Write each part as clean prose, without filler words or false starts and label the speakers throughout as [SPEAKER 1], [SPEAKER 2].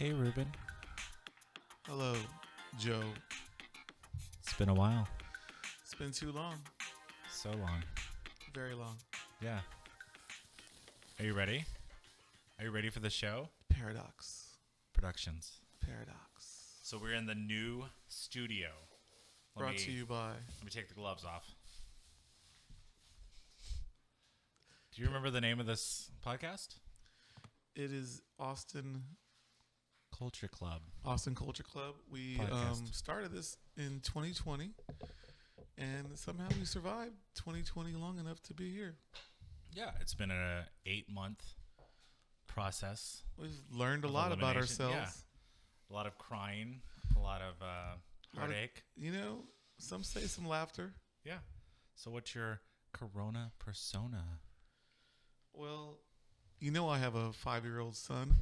[SPEAKER 1] Hey, Rubin.
[SPEAKER 2] Hello, Joe.
[SPEAKER 1] It's been a while.
[SPEAKER 2] It's been too long.
[SPEAKER 1] So long.
[SPEAKER 2] Very long.
[SPEAKER 1] Yeah. Are you ready? Are you ready for the show?
[SPEAKER 2] Paradox.
[SPEAKER 1] Productions.
[SPEAKER 2] Paradox.
[SPEAKER 1] So we're in the new studio.
[SPEAKER 2] Brought to you by...
[SPEAKER 1] Let me take the gloves off. Do you remember the name of this podcast?
[SPEAKER 2] It is Austin
[SPEAKER 1] Culture Club.
[SPEAKER 2] Austin Culture Club. We started this in 2020, and somehow we survived 2020 long enough to be here.
[SPEAKER 1] Yeah, it's been an 8-month process.
[SPEAKER 2] We've learned a lot about ourselves.
[SPEAKER 1] Yeah. A lot of crying, a lot of heartache.
[SPEAKER 2] Some say some laughter.
[SPEAKER 1] Yeah. So what's your Corona persona?
[SPEAKER 2] Well, I have a 5-year-old son.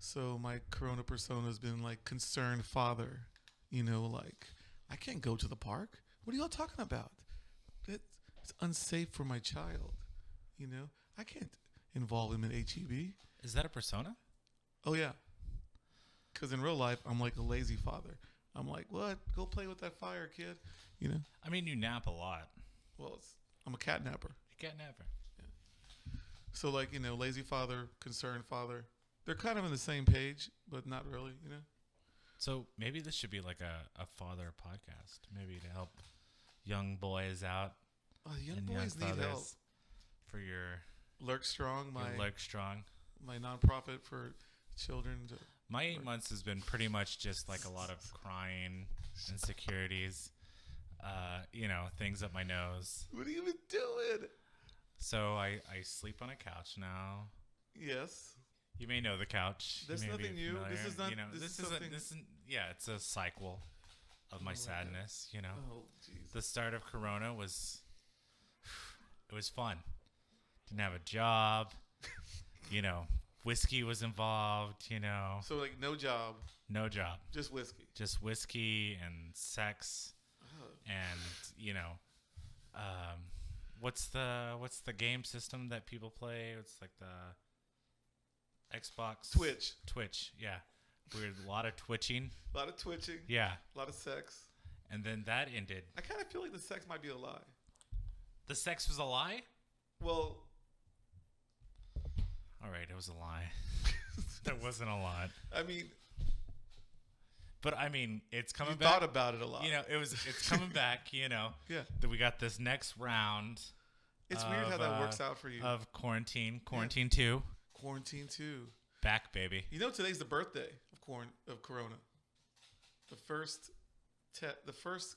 [SPEAKER 2] So my Corona persona has been like concerned father. I can't go to the park. What are y'all talking about? It's unsafe for my child. I can't involve him in HEB.
[SPEAKER 1] Is that a persona?
[SPEAKER 2] Oh, yeah. Because in real life, I'm like a lazy father. I'm like, what? Go play with that fire, kid.
[SPEAKER 1] I mean, you nap a lot.
[SPEAKER 2] Well, I'm a cat napper.
[SPEAKER 1] You cat napper.
[SPEAKER 2] Yeah. So, lazy father, concerned father. They're kind of on the same page, but not really,
[SPEAKER 1] So maybe this should be like a father podcast, maybe to help young boys out.
[SPEAKER 2] Oh, young boys need help.
[SPEAKER 1] For your
[SPEAKER 2] Lurk Strong, my nonprofit for children.
[SPEAKER 1] My 8 months has been pretty much just like a lot of crying, insecurities, things up my nose.
[SPEAKER 2] What are you even doing?
[SPEAKER 1] So I sleep on a couch now.
[SPEAKER 2] Yes.
[SPEAKER 1] You may know the couch.
[SPEAKER 2] There's nothing new. This is not.
[SPEAKER 1] It's a cycle of my sadness.
[SPEAKER 2] Oh, jeez.
[SPEAKER 1] The start of Corona was fun. Didn't have a job. Whiskey was involved.
[SPEAKER 2] So no job.
[SPEAKER 1] No job.
[SPEAKER 2] Just whiskey.
[SPEAKER 1] Just whiskey and sex, and what's the game system that people play? It's like the Xbox. Twitch, yeah. Weird, a lot of twitching.
[SPEAKER 2] A lot of twitching.
[SPEAKER 1] Yeah.
[SPEAKER 2] A lot of sex.
[SPEAKER 1] And then that ended.
[SPEAKER 2] I kind of feel like the sex might be a lie.
[SPEAKER 1] The sex was a lie?
[SPEAKER 2] Well.
[SPEAKER 1] All right, it was a lie. That wasn't a lot. But it's coming back.
[SPEAKER 2] You thought about it a lot.
[SPEAKER 1] It's coming back,
[SPEAKER 2] Yeah.
[SPEAKER 1] That we got this next round.
[SPEAKER 2] It's weird how that works out for you.
[SPEAKER 1] Of quarantine. Quarantine 2.
[SPEAKER 2] Quarantine 2.
[SPEAKER 1] Back, baby.
[SPEAKER 2] Today's the birthday of Corona. The first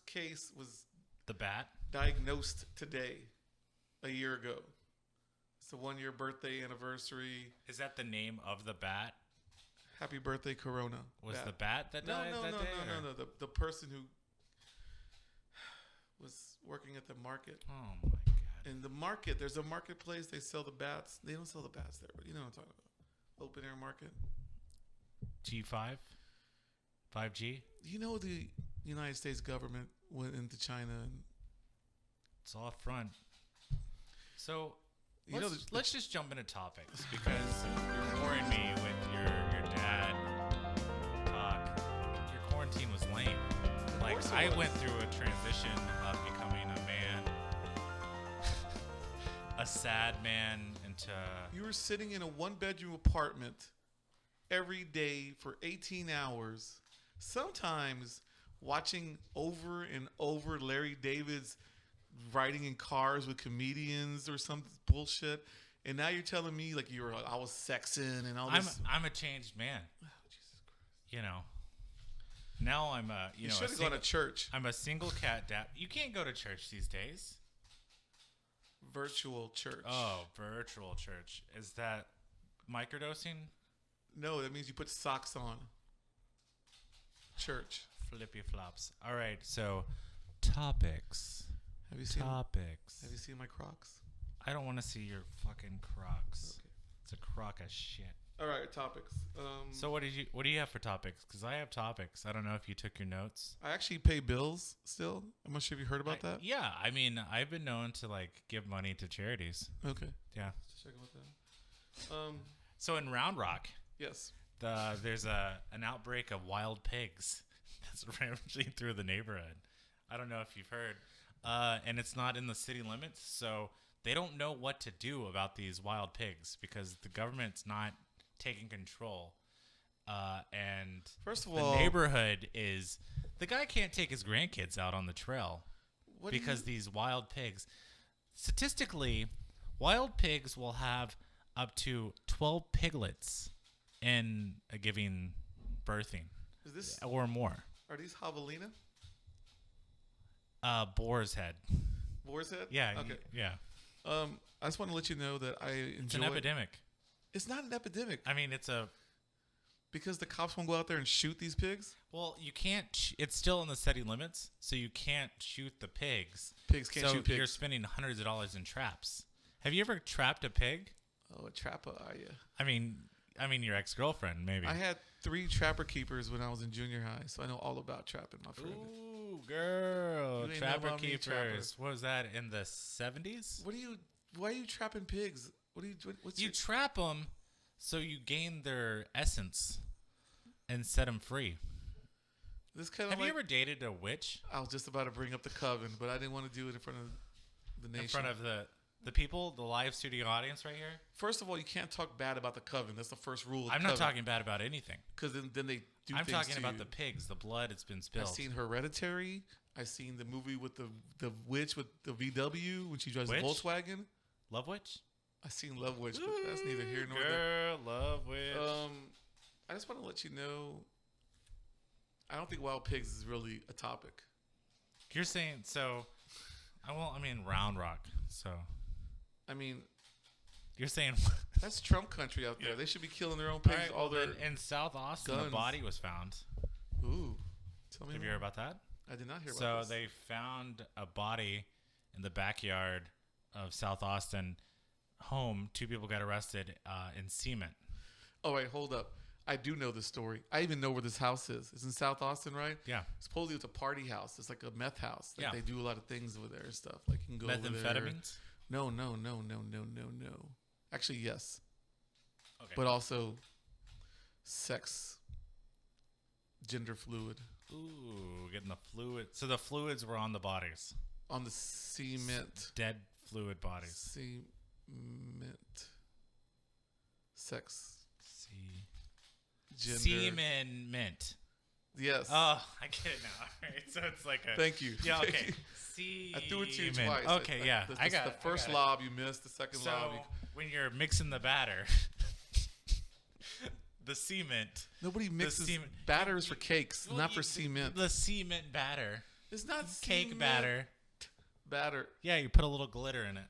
[SPEAKER 2] case was
[SPEAKER 1] the bat
[SPEAKER 2] diagnosed today, a year ago. It's the 1-year birthday anniversary.
[SPEAKER 1] Is that the name of the bat?
[SPEAKER 2] Happy birthday, Corona.
[SPEAKER 1] Was the bat that died that day?
[SPEAKER 2] No. The person who was working at the market.
[SPEAKER 1] Oh my God.
[SPEAKER 2] In the market, there's a marketplace. They sell the bats. They don't sell the bats there, but you know what I'm talking about. Open air market.
[SPEAKER 1] G5? 5G?
[SPEAKER 2] The United States government went into China and
[SPEAKER 1] it's all front. So let's just jump into topics because you're boring me with your dad talk. Your quarantine was lame. I went through a transition of becoming a man, a sad man, into...
[SPEAKER 2] You were sitting in a 1-bedroom apartment every day for 18 hours, sometimes watching over and over Larry David's riding in cars with comedians or some bullshit, and now you're telling me I was sexing and all this.
[SPEAKER 1] I'm a changed man.
[SPEAKER 2] Oh, Jesus Christ.
[SPEAKER 1] Now I'm a
[SPEAKER 2] you should have gone to church.
[SPEAKER 1] I'm a single cat dad. You can't go to church these days.
[SPEAKER 2] Virtual church.
[SPEAKER 1] Oh, virtual church. Is that microdosing?
[SPEAKER 2] No, that means you put socks on. Church.
[SPEAKER 1] Flippy flops. All right, so topics.
[SPEAKER 2] Have you seen my Crocs?
[SPEAKER 1] I don't want to see your fucking Crocs.
[SPEAKER 2] Okay.
[SPEAKER 1] It's a crock of shit.
[SPEAKER 2] All right, topics.
[SPEAKER 1] So what do you have for topics? Because I have topics. I don't know if you took your notes.
[SPEAKER 2] I actually pay bills still. I'm not sure if you heard about that.
[SPEAKER 1] Yeah, I've been known to give money to charities.
[SPEAKER 2] Okay.
[SPEAKER 1] Yeah.
[SPEAKER 2] Just checking about that.
[SPEAKER 1] So in Round Rock,
[SPEAKER 2] yes,
[SPEAKER 1] there's an outbreak of wild pigs that's ravaging through the neighborhood. I don't know if you've heard, and it's not in the city limits, so they don't know what to do about these wild pigs because the government's not taking control. And
[SPEAKER 2] First of
[SPEAKER 1] the
[SPEAKER 2] all,
[SPEAKER 1] neighborhood is the guy can't take his grandkids out on the trail because these wild pigs. Statistically, wild pigs will have up to 12 piglets in a given birthing,
[SPEAKER 2] is this
[SPEAKER 1] or more.
[SPEAKER 2] are these javelina?
[SPEAKER 1] Boar's head.
[SPEAKER 2] Boar's head?
[SPEAKER 1] Yeah.
[SPEAKER 2] Okay.
[SPEAKER 1] Yeah.
[SPEAKER 2] I just want to let you know that I enjoy.
[SPEAKER 1] It's an epidemic.
[SPEAKER 2] It's not an epidemic.
[SPEAKER 1] I mean, it's a.
[SPEAKER 2] Because the cops won't go out there and shoot these pigs?
[SPEAKER 1] Well, you can't. It's still in the city limits, so you can't shoot the pigs.
[SPEAKER 2] Pigs can't shoot pigs.
[SPEAKER 1] You're spending hundreds of dollars in traps. Have you ever trapped a pig?
[SPEAKER 2] Oh, a trapper, are you?
[SPEAKER 1] I mean, your ex-girlfriend, maybe.
[SPEAKER 2] I had 3 trapper keepers when I was in junior high, so I know all about trapping, my friend.
[SPEAKER 1] Ooh, girl.
[SPEAKER 2] You ain't know
[SPEAKER 1] Trapper
[SPEAKER 2] about me,
[SPEAKER 1] keepers.
[SPEAKER 2] trapper.
[SPEAKER 1] What was that, in the 70s?
[SPEAKER 2] Why are you trapping pigs? What's
[SPEAKER 1] You
[SPEAKER 2] your,
[SPEAKER 1] trap them so you gain their essence and set them free.
[SPEAKER 2] this kind of
[SPEAKER 1] Have
[SPEAKER 2] like,
[SPEAKER 1] you ever dated a witch?
[SPEAKER 2] I was just about to bring up the coven, but I didn't want to do it in front of the nation.
[SPEAKER 1] In front of the people, the live studio audience right here?
[SPEAKER 2] First of all, you can't talk bad about the coven. That's the first rule of
[SPEAKER 1] I'm
[SPEAKER 2] the
[SPEAKER 1] not
[SPEAKER 2] coven.
[SPEAKER 1] talking bad about anything.
[SPEAKER 2] Because then they do
[SPEAKER 1] I'm
[SPEAKER 2] things
[SPEAKER 1] talking
[SPEAKER 2] to
[SPEAKER 1] about
[SPEAKER 2] you.
[SPEAKER 1] the pigs, the blood it's been spilled.
[SPEAKER 2] I've seen Hereditary. I've seen the movie with the witch with the VW when she drives
[SPEAKER 1] Witch?
[SPEAKER 2] the Volkswagen.
[SPEAKER 1] Love witch?
[SPEAKER 2] I've seen Love Witch, but that's neither here nor
[SPEAKER 1] Girl, love witch.
[SPEAKER 2] there. I just want to let you know, I don't think wild pigs is really a topic.
[SPEAKER 1] You're saying, so, I mean, Round Rock, so.
[SPEAKER 2] I mean,
[SPEAKER 1] You're saying.
[SPEAKER 2] that's Trump country out there.
[SPEAKER 1] Yeah.
[SPEAKER 2] They should be killing their own pigs.
[SPEAKER 1] Alright,
[SPEAKER 2] all
[SPEAKER 1] well,
[SPEAKER 2] their
[SPEAKER 1] then in South Austin,
[SPEAKER 2] guns.
[SPEAKER 1] the body was found.
[SPEAKER 2] Ooh, tell me
[SPEAKER 1] Have
[SPEAKER 2] more.
[SPEAKER 1] you heard about that?
[SPEAKER 2] I did not hear
[SPEAKER 1] So
[SPEAKER 2] about this.
[SPEAKER 1] they found a body in the backyard of South Austin home. 2 people got arrested in cement.
[SPEAKER 2] Oh wait, hold up. I do know this story. I even know where this house is. It's in South Austin, right?
[SPEAKER 1] Yeah.
[SPEAKER 2] Supposedly it's a party house. It's like a meth house. Like
[SPEAKER 1] Yeah.
[SPEAKER 2] They do a lot of things over there and stuff. Like you can go over there.
[SPEAKER 1] Methamphetamines?
[SPEAKER 2] No. Actually, yes.
[SPEAKER 1] Okay.
[SPEAKER 2] But also sex, gender fluid.
[SPEAKER 1] Ooh, getting the fluid. So the fluids were on the bodies.
[SPEAKER 2] On the cement.
[SPEAKER 1] Dead fluid bodies.
[SPEAKER 2] Cement. Sex. Gender.
[SPEAKER 1] Semen mint.
[SPEAKER 2] Yes.
[SPEAKER 1] Oh, I get it now. All right. So it's like a.
[SPEAKER 2] Thank you.
[SPEAKER 1] Yeah,
[SPEAKER 2] Thank
[SPEAKER 1] okay.
[SPEAKER 2] you. I threw it to you
[SPEAKER 1] Semen.
[SPEAKER 2] twice.
[SPEAKER 1] Okay, yeah.
[SPEAKER 2] I got the first lob you missed. The second
[SPEAKER 1] So
[SPEAKER 2] lob.
[SPEAKER 1] when you're mixing the batter, the cement.
[SPEAKER 2] Nobody mixes
[SPEAKER 1] cement-
[SPEAKER 2] batters for cakes,
[SPEAKER 1] Well,
[SPEAKER 2] not for
[SPEAKER 1] you-
[SPEAKER 2] cement.
[SPEAKER 1] The cement batter.
[SPEAKER 2] It's not
[SPEAKER 1] Cake
[SPEAKER 2] cement.
[SPEAKER 1] batter.
[SPEAKER 2] Batter.
[SPEAKER 1] Yeah, you put a little glitter in it.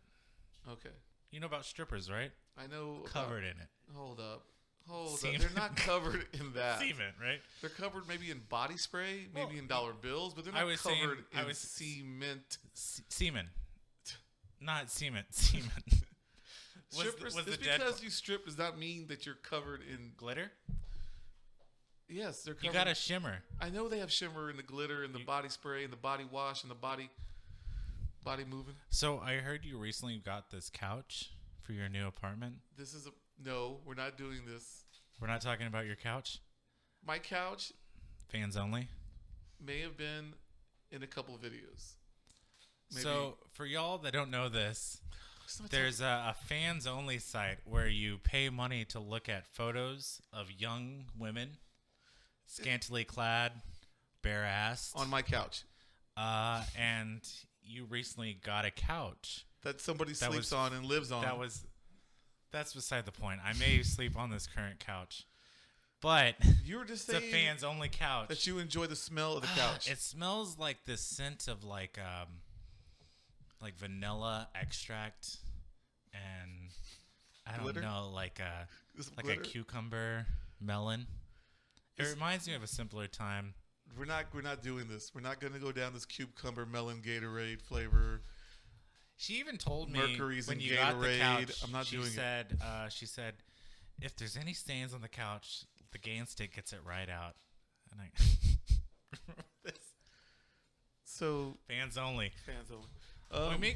[SPEAKER 2] Okay.
[SPEAKER 1] You know about strippers, right?
[SPEAKER 2] I know.
[SPEAKER 1] Covered in it.
[SPEAKER 2] Hold up. Hold up.
[SPEAKER 1] Semen.
[SPEAKER 2] They're not covered in that.
[SPEAKER 1] Cement, right?
[SPEAKER 2] They're covered maybe in body spray, maybe
[SPEAKER 1] Well,
[SPEAKER 2] in dollar bills, but they're
[SPEAKER 1] I
[SPEAKER 2] not
[SPEAKER 1] was saying-
[SPEAKER 2] covered
[SPEAKER 1] I
[SPEAKER 2] in
[SPEAKER 1] was-
[SPEAKER 2] cement.
[SPEAKER 1] Semen. Not cement. Semen.
[SPEAKER 2] Strippers,
[SPEAKER 1] was
[SPEAKER 2] just
[SPEAKER 1] the dead
[SPEAKER 2] because you strip does not mean that you're covered in.
[SPEAKER 1] glitter?
[SPEAKER 2] Yes, they're covered.
[SPEAKER 1] You gotta shimmer.
[SPEAKER 2] I know they have shimmer and the glitter and the body spray and the body wash and the body moving.
[SPEAKER 1] So I heard you recently got this couch for your new apartment.
[SPEAKER 2] This is no, we're not doing this.
[SPEAKER 1] We're not talking about your couch.
[SPEAKER 2] My couch
[SPEAKER 1] Fans only.
[SPEAKER 2] may have been in a couple videos. Maybe.
[SPEAKER 1] So for y'all that don't know this,
[SPEAKER 2] Let's not
[SPEAKER 1] there's a fans only site where you pay money to look at photos of young women, scantily clad, bare-assed,
[SPEAKER 2] on my couch
[SPEAKER 1] and you recently got a couch.
[SPEAKER 2] that somebody
[SPEAKER 1] That
[SPEAKER 2] sleeps
[SPEAKER 1] was-
[SPEAKER 2] on and lives on.
[SPEAKER 1] That's beside the point. I may sleep on this current couch, but
[SPEAKER 2] You were just
[SPEAKER 1] it's a
[SPEAKER 2] saying
[SPEAKER 1] fans only couch.
[SPEAKER 2] that you enjoy the smell of the couch.
[SPEAKER 1] It smells like this scent of like vanilla extract and I
[SPEAKER 2] Glitter?
[SPEAKER 1] don't know, like
[SPEAKER 2] This
[SPEAKER 1] a
[SPEAKER 2] glitter?
[SPEAKER 1] cucumber melon. It reminds me of a simpler time.
[SPEAKER 2] We're not doing this. We're not going to go down this cucumber melon Gatorade flavor.
[SPEAKER 1] She even told me
[SPEAKER 2] Mercury's
[SPEAKER 1] when
[SPEAKER 2] in
[SPEAKER 1] you got the
[SPEAKER 2] Gatorade.
[SPEAKER 1] couch.
[SPEAKER 2] I'm not
[SPEAKER 1] she
[SPEAKER 2] doing it.
[SPEAKER 1] said, She said, if there's any stains on the couch, the gain stick gets it right out. And I
[SPEAKER 2] So
[SPEAKER 1] fans only.
[SPEAKER 2] fans only.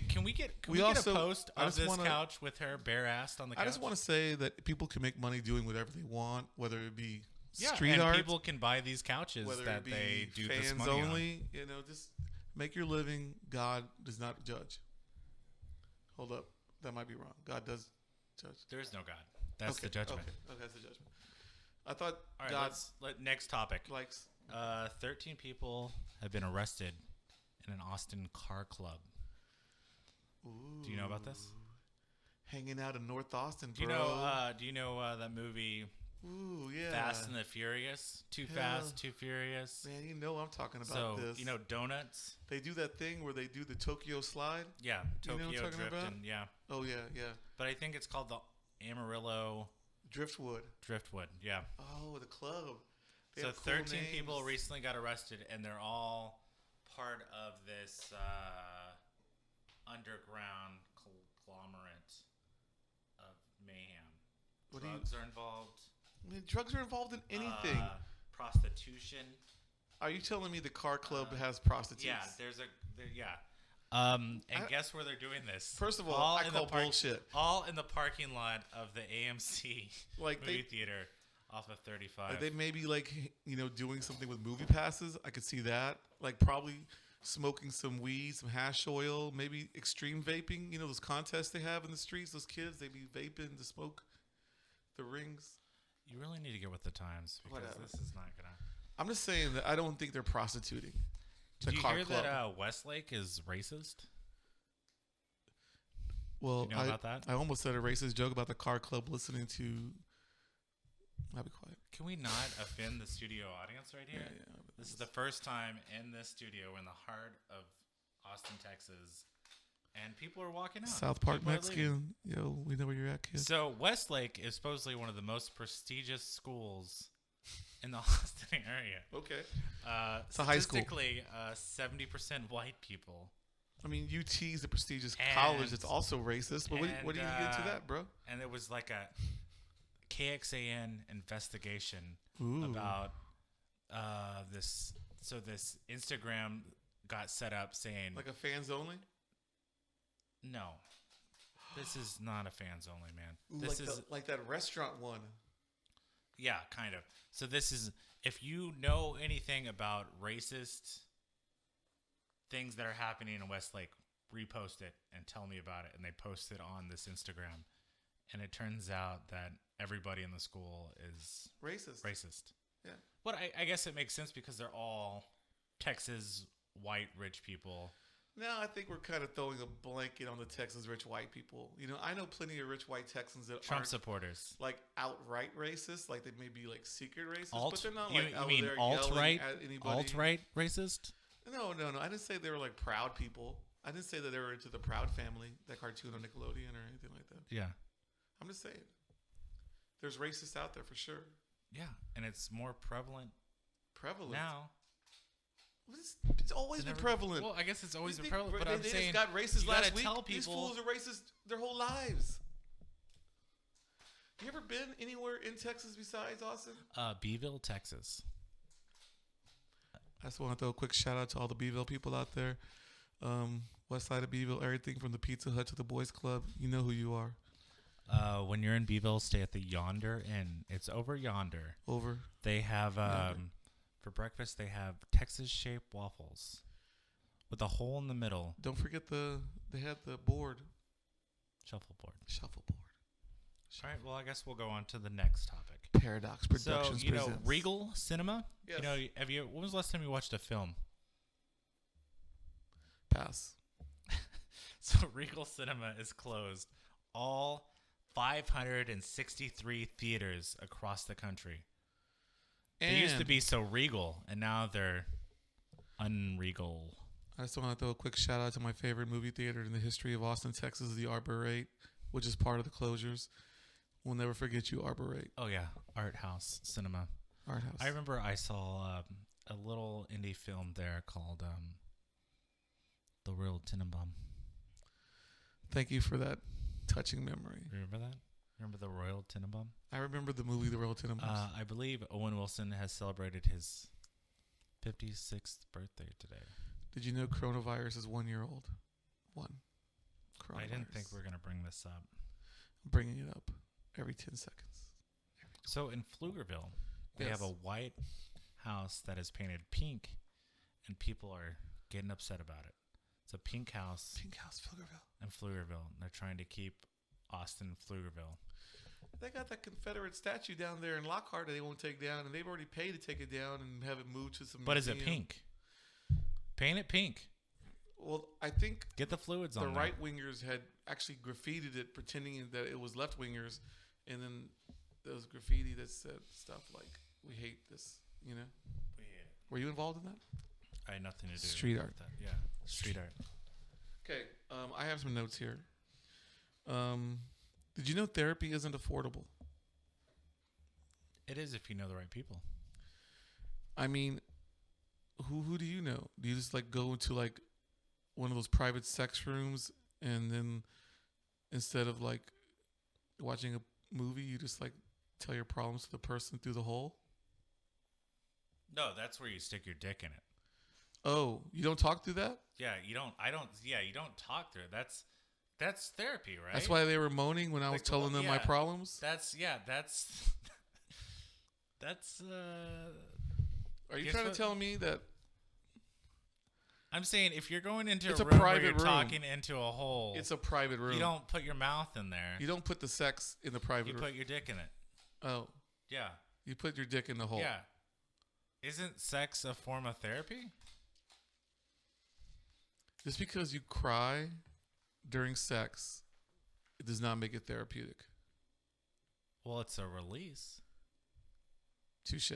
[SPEAKER 1] Can we get a post of this couch with her bare-assed on the couch?
[SPEAKER 2] I just want to say that people can make money doing whatever they want, whether it be street art.
[SPEAKER 1] People can buy these couches that they do this money
[SPEAKER 2] only. On. Just make your living. God does not judge. Hold up. That might be wrong. God does judge.
[SPEAKER 1] There is no God. That's the judgment.
[SPEAKER 2] Okay, that's the judgment. I thought
[SPEAKER 1] all right, next topic.
[SPEAKER 2] 13
[SPEAKER 1] people have been arrested in an Austin car club.
[SPEAKER 2] Ooh.
[SPEAKER 1] Do you know about this?
[SPEAKER 2] Hanging out in North Austin, bro.
[SPEAKER 1] Do you know that movie?
[SPEAKER 2] Ooh, yeah.
[SPEAKER 1] Fast and the Furious. Too Fast, Too Furious.
[SPEAKER 2] Man, you know I'm talking about this.
[SPEAKER 1] So, donuts?
[SPEAKER 2] They do that thing where they do the Tokyo slide?
[SPEAKER 1] Yeah, Tokyo
[SPEAKER 2] Drift.
[SPEAKER 1] Yeah.
[SPEAKER 2] Oh, yeah.
[SPEAKER 1] But I think it's called the Amarillo...
[SPEAKER 2] Driftwood,
[SPEAKER 1] yeah.
[SPEAKER 2] Oh, the club. They
[SPEAKER 1] so
[SPEAKER 2] have cool
[SPEAKER 1] 13
[SPEAKER 2] names.
[SPEAKER 1] people recently got arrested, and they're all part of this underground conglomerate of mayhem. Drugs are involved.
[SPEAKER 2] I mean, drugs are involved in anything.
[SPEAKER 1] Prostitution.
[SPEAKER 2] Are you telling me the car club has prostitutes?
[SPEAKER 1] Yeah, guess where they're doing this?
[SPEAKER 2] First of all, I call bullshit.
[SPEAKER 1] All in the parking lot of the AMC movie theater off of 35.
[SPEAKER 2] Like they may be doing something with movie passes. I could see that. Like probably smoking some weed, some hash oil, maybe extreme vaping. Those contests they have in the streets. Those kids, they be vaping to smoke the rings.
[SPEAKER 1] You really need to get with the times because this is not gonna.
[SPEAKER 2] I'm just saying that I don't think they're prostituting.
[SPEAKER 1] Did you hear that Westlake is racist?
[SPEAKER 2] Well,
[SPEAKER 1] you know about that?
[SPEAKER 2] I almost said a racist joke about the car club listening to... I'll be quiet.
[SPEAKER 1] Can we not offend the studio audience right here?
[SPEAKER 2] Yeah.
[SPEAKER 1] This is the first time in this studio in the heart of Austin, Texas, and people are walking out.
[SPEAKER 2] South Park Mexican. Yo, we know where you're at, kid.
[SPEAKER 1] So Westlake is supposedly one of the most prestigious schools in the Austin area.
[SPEAKER 2] Okay.
[SPEAKER 1] It's a high school. Statistically, 70% white people.
[SPEAKER 2] I mean, UT is a prestigious college. It's also racist. But what do you get to that, bro?
[SPEAKER 1] And there was like a KXAN investigation about this. So this Instagram got set up saying...
[SPEAKER 2] Like a fans only?
[SPEAKER 1] No. This is not a fans only, man.
[SPEAKER 2] Ooh,
[SPEAKER 1] this is
[SPEAKER 2] like that restaurant one.
[SPEAKER 1] Yeah, kind of. So this is, if you know anything about racist things that are happening in Westlake, repost it and tell me about it. And they post it on this Instagram. And it turns out that everybody in the school is racist.
[SPEAKER 2] Yeah.
[SPEAKER 1] But I guess it makes sense because they're all Texas white rich people.
[SPEAKER 2] No, I think we're kind of throwing a blanket on the Texas rich white people. I know plenty of rich white Texans that
[SPEAKER 1] Trump
[SPEAKER 2] aren't
[SPEAKER 1] supporters,
[SPEAKER 2] like outright racist, like they may be like secret racist, but they're not
[SPEAKER 1] you mean
[SPEAKER 2] there
[SPEAKER 1] alt-right,
[SPEAKER 2] yelling at anybody.
[SPEAKER 1] Alt-right racist?
[SPEAKER 2] No. I didn't say they were like proud people. I didn't say that they were into the Proud Family, that cartoon on Nickelodeon or anything like that.
[SPEAKER 1] Yeah.
[SPEAKER 2] I'm just saying. There's racists out there for sure.
[SPEAKER 1] Yeah, and it's more prevalent now.
[SPEAKER 2] It's always been prevalent.
[SPEAKER 1] Well, I guess it's always been prevalent, but I'm saying
[SPEAKER 2] just got racist last week.
[SPEAKER 1] Tell people,
[SPEAKER 2] these fools are racist their whole lives. You ever been anywhere in Texas besides Austin?
[SPEAKER 1] Beeville, Texas.
[SPEAKER 2] I just want to throw a quick shout out to all the Beeville people out there. West side of Beeville, everything from the Pizza Hut to the Boys Club. You know who you are.
[SPEAKER 1] When you're in Beeville, stay at the Yonder Inn. It's over yonder. They have... For breakfast, they have Texas-shaped waffles with a hole in the middle.
[SPEAKER 2] Don't forget they had the board.
[SPEAKER 1] Shuffleboard.
[SPEAKER 2] All
[SPEAKER 1] right, well, I guess we'll go on to the next topic.
[SPEAKER 2] Paradox Productions presents.
[SPEAKER 1] So, Regal Cinema?
[SPEAKER 2] Yes.
[SPEAKER 1] When was the last time you watched a film?
[SPEAKER 2] Pass.
[SPEAKER 1] So, Regal Cinema is closed. All 563 theaters across the country. They used to be so regal, and now they're unregal.
[SPEAKER 2] I just want to throw a quick shout out to my favorite movie theater in the history of Austin, Texas, the Arbor 8, which is part of the closures. We'll never forget you, Arbor 8.
[SPEAKER 1] Oh, yeah. Art House Cinema.
[SPEAKER 2] Art House.
[SPEAKER 1] I remember I saw a little indie film there called The Royal Tenenbaum.
[SPEAKER 2] Thank you for that touching memory.
[SPEAKER 1] Remember that? Remember The Royal Tenenbaum?
[SPEAKER 2] I remember the movie The Royal Tenenbaums.
[SPEAKER 1] I believe Owen Wilson has celebrated his 56th birthday today.
[SPEAKER 2] Did you know coronavirus is 1 year old? one.
[SPEAKER 1] I didn't think we were going to bring this up.
[SPEAKER 2] I'm bringing it up every 10 seconds.
[SPEAKER 1] So in Pflugerville, they have a white house that is painted pink, and people are getting upset about it. It's a pink house.
[SPEAKER 2] Pink house, Pflugerville.
[SPEAKER 1] In Pflugerville. And they're trying to keep Austin Pflugerville.
[SPEAKER 2] They got that Confederate statue down there in Lockhart that they won't take down, and they've already paid to take it down and have it moved to some
[SPEAKER 1] But
[SPEAKER 2] museum.
[SPEAKER 1] is it pink? Paint it pink.
[SPEAKER 2] Well, I think
[SPEAKER 1] get the fluids on
[SPEAKER 2] the
[SPEAKER 1] there.
[SPEAKER 2] right-wingers had actually graffitied it, pretending that it was left-wingers, and then there was graffiti that said stuff like, we hate this, you know?
[SPEAKER 1] We hate it.
[SPEAKER 2] Were you involved in that?
[SPEAKER 1] I had nothing to do
[SPEAKER 2] Street art.
[SPEAKER 1] with that. Yeah, street art.
[SPEAKER 2] Okay, I have some notes here. Did you know therapy isn't affordable?
[SPEAKER 1] It is if you know the right people.
[SPEAKER 2] I mean, who do you know? Do you just like go into like one of those private sex rooms, and then instead of like watching a movie, you just like tell your problems to the person through the hole?
[SPEAKER 1] No, that's where you stick your dick in it.
[SPEAKER 2] Oh, you don't talk through that?
[SPEAKER 1] Yeah, you don't. I don't. Yeah, you don't talk through it. That's therapy, right?
[SPEAKER 2] That's why they were moaning when I was telling them my problems.
[SPEAKER 1] That's.
[SPEAKER 2] Are you trying to tell me that?
[SPEAKER 1] I'm saying if you're going into
[SPEAKER 2] It's
[SPEAKER 1] a
[SPEAKER 2] a
[SPEAKER 1] room
[SPEAKER 2] private
[SPEAKER 1] where you're
[SPEAKER 2] room.
[SPEAKER 1] talking into a hole,
[SPEAKER 2] It's a private room.
[SPEAKER 1] you don't put your mouth in there.
[SPEAKER 2] You don't put the sex in the private
[SPEAKER 1] You
[SPEAKER 2] room.
[SPEAKER 1] put your dick in it.
[SPEAKER 2] Oh,
[SPEAKER 1] Yeah.
[SPEAKER 2] you put your dick in the hole.
[SPEAKER 1] Yeah. Isn't sex a form of therapy?
[SPEAKER 2] Just because you cry during sex, it does not make it therapeutic.
[SPEAKER 1] Well, it's a release.
[SPEAKER 2] Touche.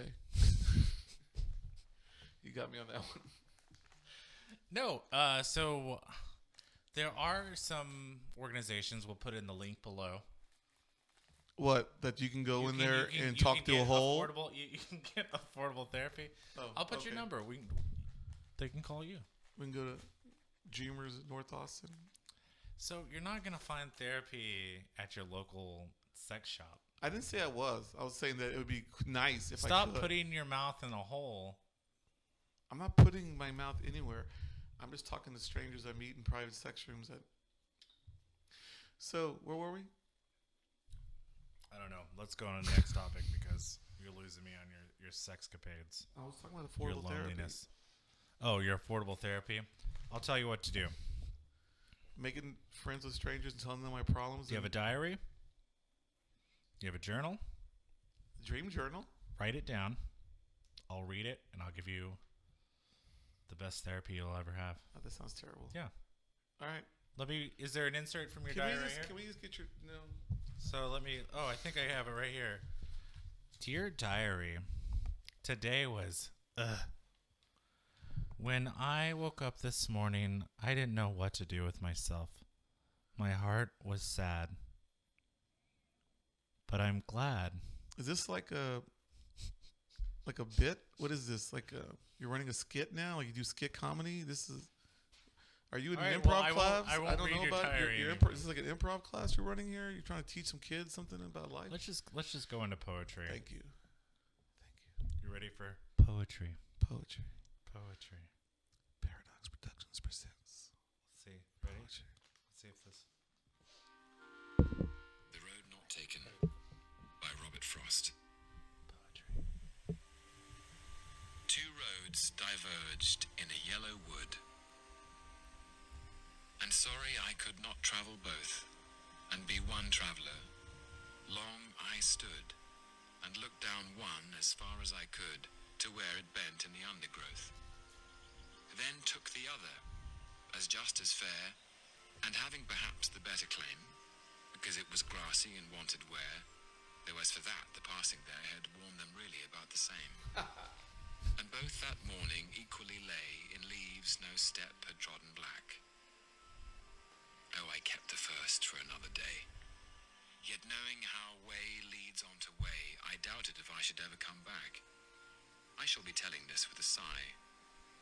[SPEAKER 2] You got me on that one.
[SPEAKER 1] No, so there are some organizations, we'll put in the link below.
[SPEAKER 2] What? That you can go in there and
[SPEAKER 1] you
[SPEAKER 2] talk
[SPEAKER 1] can
[SPEAKER 2] through a
[SPEAKER 1] get
[SPEAKER 2] hole?
[SPEAKER 1] You can get affordable therapy.
[SPEAKER 2] Oh,
[SPEAKER 1] I'll put your
[SPEAKER 2] okay.
[SPEAKER 1] number. They can call you.
[SPEAKER 2] We can go to Dreamers at North Austin.
[SPEAKER 1] So you're not going to find therapy at your local sex shop.
[SPEAKER 2] I didn't say I was. I was saying that it would be nice if I could.
[SPEAKER 1] Stop putting your mouth in a hole.
[SPEAKER 2] I'm not putting my mouth anywhere. I'm just talking to strangers I meet in private sex rooms. So, where were we?
[SPEAKER 1] I don't know. Let's go on to the next topic because you're losing me on your sexcapades.
[SPEAKER 2] I was talking about
[SPEAKER 1] Your
[SPEAKER 2] affordable therapy.
[SPEAKER 1] loneliness. Oh, your affordable therapy? I'll tell you what to do.
[SPEAKER 2] Making friends with strangers and telling them my problems.
[SPEAKER 1] Do you have a diary? Do you have a journal?
[SPEAKER 2] Dream journal?
[SPEAKER 1] Write it down. I'll read it, and I'll give you the best therapy you'll ever have.
[SPEAKER 2] Oh, that sounds terrible.
[SPEAKER 1] Yeah.
[SPEAKER 2] All right.
[SPEAKER 1] Is there an insert from your diary right here?
[SPEAKER 2] Can we just get your... No.
[SPEAKER 1] So I think I have it right here. Dear diary, today was, when I woke up this morning, I didn't know what to do with myself. My heart was sad. But I'm glad.
[SPEAKER 2] Is this like a bit? What is this? You're running a skit now? Like you do skit comedy? Are you in an improv class?
[SPEAKER 1] I won't read your diary
[SPEAKER 2] Is this like an improv class you're running here? You're trying to teach some kids something about life?
[SPEAKER 1] Let's just go into poetry.
[SPEAKER 2] Thank you.
[SPEAKER 1] You ready for poetry?
[SPEAKER 2] Poetry. Paradox Productions presents.
[SPEAKER 1] Let's see. Ready?
[SPEAKER 2] Poetry.
[SPEAKER 1] Let's see if this.
[SPEAKER 3] The Road Not Taken by Robert Frost.
[SPEAKER 1] Poetry.
[SPEAKER 3] Two roads diverged in a yellow wood. And sorry I could not travel both, and be one traveller. Long I stood, and looked down one as far as I could, to where it bent in the undergrowth. Then took the other, as just as fair, and having perhaps the better claim, because it was grassy and wanted wear, though as for that the passing there had worn them really about the same. And both that morning equally lay in leaves no step had trodden black. Oh, I kept the first for another day. Yet knowing how way leads on to way, I doubted if I should ever come back. I shall be telling this with a sigh,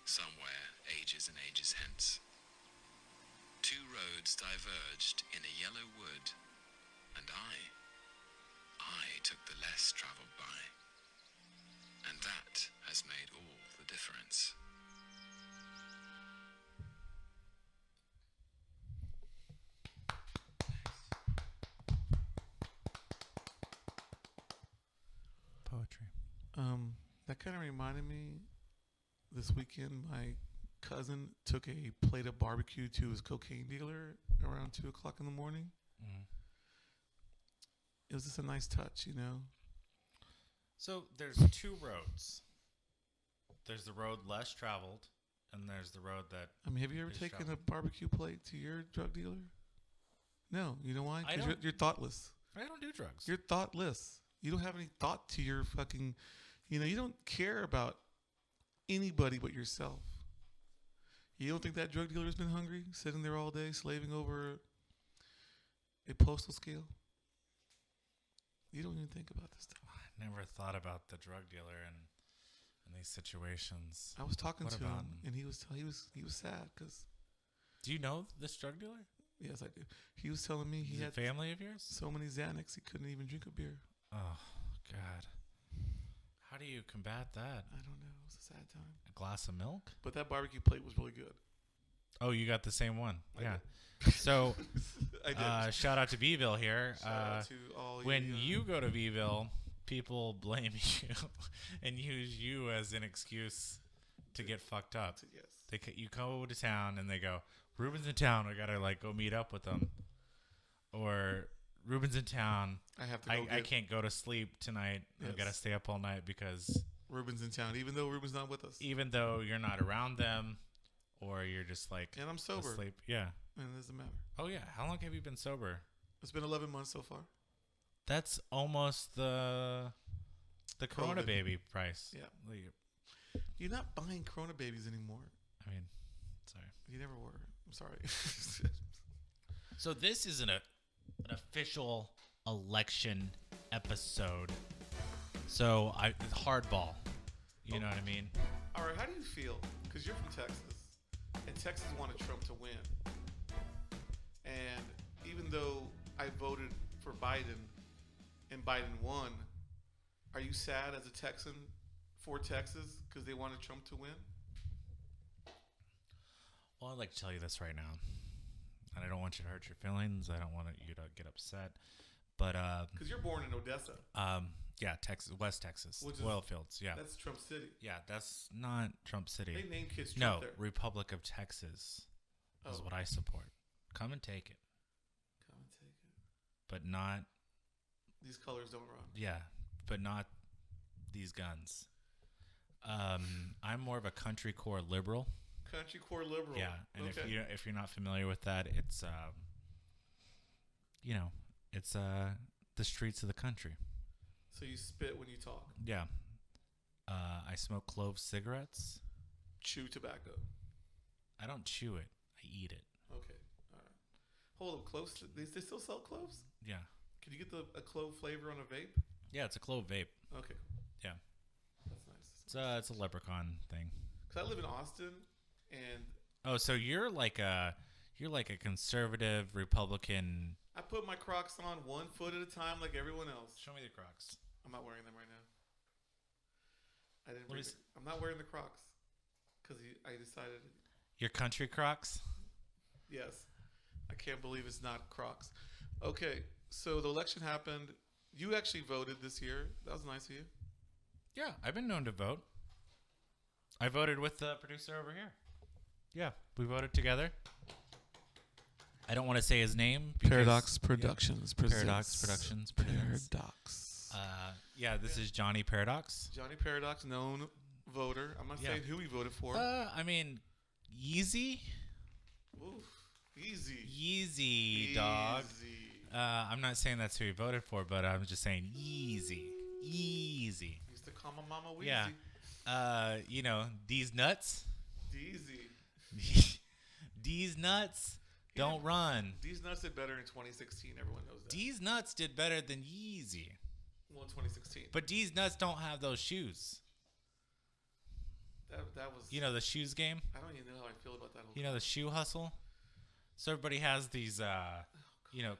[SPEAKER 3] somewhere ages and ages hence. Two roads diverged in a yellow wood, and I took the less travelled by. And that has made all the difference.
[SPEAKER 2] That kind of reminded me. This weekend, my cousin took a plate of barbecue to his cocaine dealer around 2:00 in the morning.
[SPEAKER 1] Mm.
[SPEAKER 2] It was just a nice touch, you know.
[SPEAKER 1] So there's two roads. There's the road less traveled, and there's the road that.
[SPEAKER 2] I mean, have you ever
[SPEAKER 1] is
[SPEAKER 2] taken
[SPEAKER 1] traveled.
[SPEAKER 2] a barbecue plate to your drug dealer? No, you know why?
[SPEAKER 1] I
[SPEAKER 2] Because
[SPEAKER 1] don't-
[SPEAKER 2] you're thoughtless.
[SPEAKER 1] I don't do drugs.
[SPEAKER 2] You're thoughtless. You don't have any thought to your fucking. You don't care about anybody but yourself. You don't think that drug dealer's been hungry, sitting there all day, slaving over a postal scale? You don't even think about this stuff.
[SPEAKER 1] I never thought about the drug dealer in these situations.
[SPEAKER 2] I was talking
[SPEAKER 1] What
[SPEAKER 2] to
[SPEAKER 1] about
[SPEAKER 2] him,
[SPEAKER 1] him?
[SPEAKER 2] and he was sad because
[SPEAKER 1] Do you know this drug dealer?
[SPEAKER 2] yes, I do. He was telling me he
[SPEAKER 1] Is it
[SPEAKER 2] had
[SPEAKER 1] family of yours?
[SPEAKER 2] so many Xanax he couldn't even drink a beer.
[SPEAKER 1] Oh, God. How do you combat that?
[SPEAKER 2] I don't know. It was a sad time.
[SPEAKER 1] A glass of milk?
[SPEAKER 2] But that barbecue plate was really good.
[SPEAKER 1] Oh, you got the same one.
[SPEAKER 2] I
[SPEAKER 1] Yeah.
[SPEAKER 2] did.
[SPEAKER 1] So,
[SPEAKER 2] I did.
[SPEAKER 1] shout out to Beeville here.
[SPEAKER 2] Shout out to all
[SPEAKER 1] When you go to Beeville, people blame you and use you as an excuse to get fucked up.
[SPEAKER 2] yes.
[SPEAKER 1] You go to town and they go, Rubin's in town. I gotta go meet up with them. Or Rubin's in town.
[SPEAKER 2] I have to go
[SPEAKER 1] I can't go to sleep tonight. I
[SPEAKER 2] Yes.
[SPEAKER 1] gotta stay up all night because
[SPEAKER 2] Rubin's in town, even though Rubin's not with us.
[SPEAKER 1] even though you're not around them, or you're just
[SPEAKER 2] And I'm sober.
[SPEAKER 1] asleep. Yeah.
[SPEAKER 2] And it doesn't matter.
[SPEAKER 1] Oh yeah. How long have you been sober?
[SPEAKER 2] It's been 11 months so far.
[SPEAKER 1] That's almost the Corona
[SPEAKER 2] COVID.
[SPEAKER 1] baby price.
[SPEAKER 2] Yeah.
[SPEAKER 1] Like,
[SPEAKER 2] You're not buying Corona babies anymore.
[SPEAKER 1] I mean, sorry.
[SPEAKER 2] You never were. I'm sorry.
[SPEAKER 1] So this is an official election episode. So hardball. You know what I mean?
[SPEAKER 2] All right, how do you feel? Because you're from Texas, and Texas wanted Trump to win. And even though I voted for Biden, and Biden won, are you sad as a Texan for Texas because they wanted Trump to win?
[SPEAKER 1] Well, I'd like to tell you this right now, and I don't want you to hurt your feelings. I don't want you to get upset, but
[SPEAKER 2] Because you're born in Odessa.
[SPEAKER 1] yeah, Texas, West Texas,
[SPEAKER 2] Which is-
[SPEAKER 1] oil fields. Yeah,
[SPEAKER 2] That's Trump City.
[SPEAKER 1] yeah, that's not Trump City.
[SPEAKER 2] They name kids
[SPEAKER 1] No,
[SPEAKER 2] Trump there.
[SPEAKER 1] Republic of Texas is
[SPEAKER 2] Oh.
[SPEAKER 1] what I support. Come and take it,
[SPEAKER 2] Come and take it.
[SPEAKER 1] but not
[SPEAKER 2] These colors don't run.
[SPEAKER 1] but not these guns. I'm more of a country core liberal.
[SPEAKER 2] Country core liberal.
[SPEAKER 1] Yeah, and
[SPEAKER 2] okay.
[SPEAKER 1] if you're not familiar with that, it's it's the streets of the country.
[SPEAKER 2] So you spit when you talk.
[SPEAKER 1] Yeah. I smoke clove cigarettes.
[SPEAKER 2] Chew tobacco.
[SPEAKER 1] I don't chew it. I eat it.
[SPEAKER 2] Okay. All right. Hold up, cloves. They still sell cloves?
[SPEAKER 1] Yeah.
[SPEAKER 2] Can you get a clove flavor on a vape?
[SPEAKER 1] Yeah, it's a clove vape.
[SPEAKER 2] Okay.
[SPEAKER 1] Yeah.
[SPEAKER 2] That's nice.
[SPEAKER 1] It's a leprechaun thing.
[SPEAKER 2] Because I live in Austin, and
[SPEAKER 1] Oh, so you're like a conservative Republican.
[SPEAKER 2] I put my Crocs on 1 foot at a time like everyone else.
[SPEAKER 1] Show me the Crocs.
[SPEAKER 2] I'm not wearing them right now. I didn't.
[SPEAKER 1] What
[SPEAKER 2] Bring
[SPEAKER 1] is-
[SPEAKER 2] I'm not wearing the Crocs because I decided.
[SPEAKER 1] Your country Crocs?
[SPEAKER 2] Yes, I can't believe it's not Crocs. Okay, so the election happened. You actually voted this year. That was nice of you.
[SPEAKER 1] Yeah, I've been known to vote. I voted with the producer over here. Yeah, we voted together. I don't want to say his name. because-
[SPEAKER 2] Paradox Productions.
[SPEAKER 1] Paradox Productions presents.
[SPEAKER 2] Paradox.
[SPEAKER 1] Yeah, this is Johnny Paradox.
[SPEAKER 2] Johnny Paradox, known voter. I'm not
[SPEAKER 1] Yeah.
[SPEAKER 2] saying who he voted for.
[SPEAKER 1] I mean, Yeezy?
[SPEAKER 2] Oof, easy.
[SPEAKER 1] Yeezy, dog.
[SPEAKER 2] Easy.
[SPEAKER 1] I'm not saying that's who he voted for, but I'm just saying Yeezy. Yeezy.
[SPEAKER 2] Used to call my mama Weezy.
[SPEAKER 1] Yeah. These nuts.
[SPEAKER 2] Easy.
[SPEAKER 1] These nuts don't run.
[SPEAKER 2] These nuts did better in 2016. Everyone knows that.
[SPEAKER 1] These nuts did better than Yeezy.
[SPEAKER 2] Well, in 2016.
[SPEAKER 1] But these nuts don't have those shoes.
[SPEAKER 2] That was.
[SPEAKER 1] The shoes game?
[SPEAKER 2] I don't even know how I feel about that whole.
[SPEAKER 1] The shoe hustle? So everybody has these,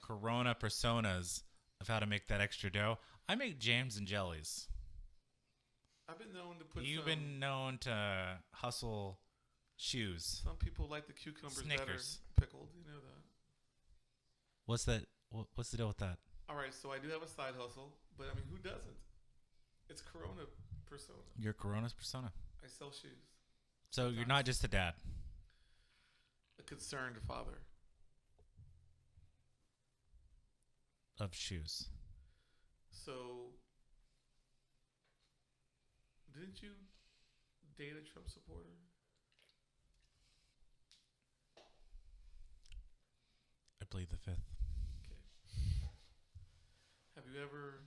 [SPEAKER 1] Corona personas of how to make that extra dough. I make jams and jellies.
[SPEAKER 2] I've been known to put.
[SPEAKER 1] You've been known to hustle shoes.
[SPEAKER 2] Some people like the cucumbers
[SPEAKER 1] Snickers.
[SPEAKER 2] better pickled. You know that.
[SPEAKER 1] What's that? What's the deal with that?
[SPEAKER 2] All right, so I do have a side hustle, but I mean, who doesn't? It's Corona persona.
[SPEAKER 1] Your Corona's persona.
[SPEAKER 2] I sell shoes.
[SPEAKER 1] So you're not just a dad.
[SPEAKER 2] A concerned father.
[SPEAKER 1] Of shoes.
[SPEAKER 2] So, didn't you date a Trump supporter?
[SPEAKER 1] I plead the fifth.
[SPEAKER 2] Okay. Have you ever?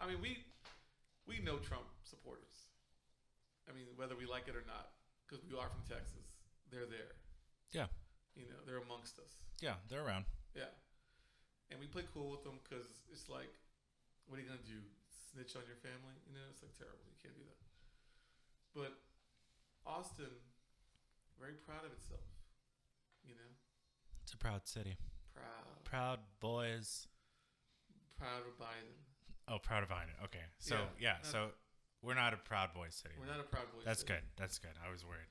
[SPEAKER 2] I mean, we know Trump supporters. I mean, whether we like it or not, because we are from Texas. They're there.
[SPEAKER 1] Yeah.
[SPEAKER 2] You know, they're amongst us.
[SPEAKER 1] Yeah, they're around.
[SPEAKER 2] Yeah. And we play cool with them because it's like, what are you gonna do? Snitch on your family? You know, it's like terrible. You can't do that. But Austin, very proud of itself. You know,
[SPEAKER 1] It's a proud city. Proud boys.
[SPEAKER 2] Proud of Biden.
[SPEAKER 1] Oh, proud of Biden. Okay. So, so we're not a proud boy city.
[SPEAKER 2] We're not a proud boy.
[SPEAKER 1] That's
[SPEAKER 2] city.
[SPEAKER 1] good. That's good. I was worried.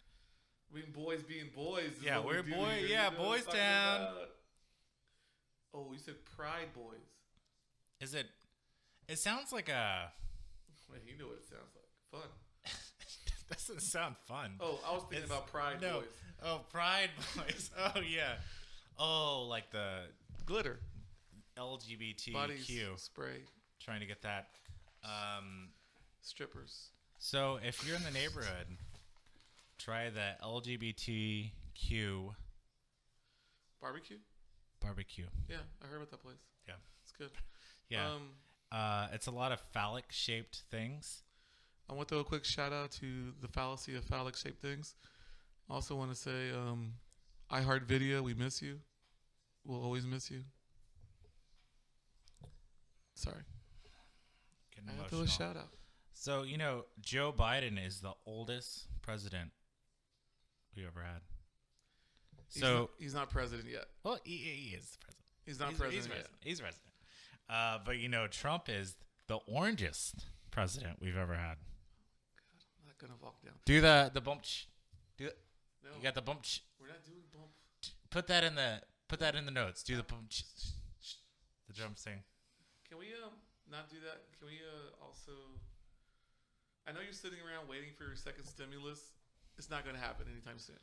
[SPEAKER 2] I mean, boys being boys. Is
[SPEAKER 1] Yeah,
[SPEAKER 2] what
[SPEAKER 1] we're
[SPEAKER 2] we do
[SPEAKER 1] boy.
[SPEAKER 2] here,
[SPEAKER 1] Yeah,
[SPEAKER 2] you know what
[SPEAKER 1] boys
[SPEAKER 2] I'm talking
[SPEAKER 1] down.
[SPEAKER 2] about? Oh, you said Pride Boys.
[SPEAKER 1] Is it? It sounds like a.
[SPEAKER 2] Wait, you know what it sounds like. Fun.
[SPEAKER 1] Doesn't sound fun.
[SPEAKER 2] Oh, I was thinking about Pride Boys.
[SPEAKER 1] Oh, Pride Boys. Oh, yeah. Oh, like the
[SPEAKER 2] Glitter.
[SPEAKER 1] LGBTQ.
[SPEAKER 2] Body spray.
[SPEAKER 1] Trying to get that.
[SPEAKER 2] Strippers.
[SPEAKER 1] So if you're in the neighborhood, try the LGBTQ
[SPEAKER 2] Barbecue?
[SPEAKER 1] barbecue.
[SPEAKER 2] Yeah, I heard about that place.
[SPEAKER 1] Yeah.
[SPEAKER 2] It's good.
[SPEAKER 1] Yeah. It's a lot of phallic shaped things.
[SPEAKER 2] I want to throw a quick shout out to the fallacy of phallic shaped things. Also want to say, iHeartVideo, we miss you. We'll always miss you. Sorry.
[SPEAKER 1] Getting
[SPEAKER 2] I have to
[SPEAKER 1] emotional.
[SPEAKER 2] throw a shout out.
[SPEAKER 1] So, you know, Joe Biden is the oldest president we ever had. So
[SPEAKER 2] He's not president yet.
[SPEAKER 1] well, he is the president.
[SPEAKER 2] He's not president yet.
[SPEAKER 1] He's president. But you know, Trump is the orangest president we've ever had.
[SPEAKER 2] I'm not gonna walk down.
[SPEAKER 1] Do the bump. Do it.
[SPEAKER 2] No,
[SPEAKER 1] You got the bump.
[SPEAKER 2] we're not doing bump.
[SPEAKER 1] Put that in the notes. Do the bump. The drum thing.
[SPEAKER 2] Can we not do that? Can we also? I know you're sitting around waiting for your second stimulus. It's not gonna happen anytime soon.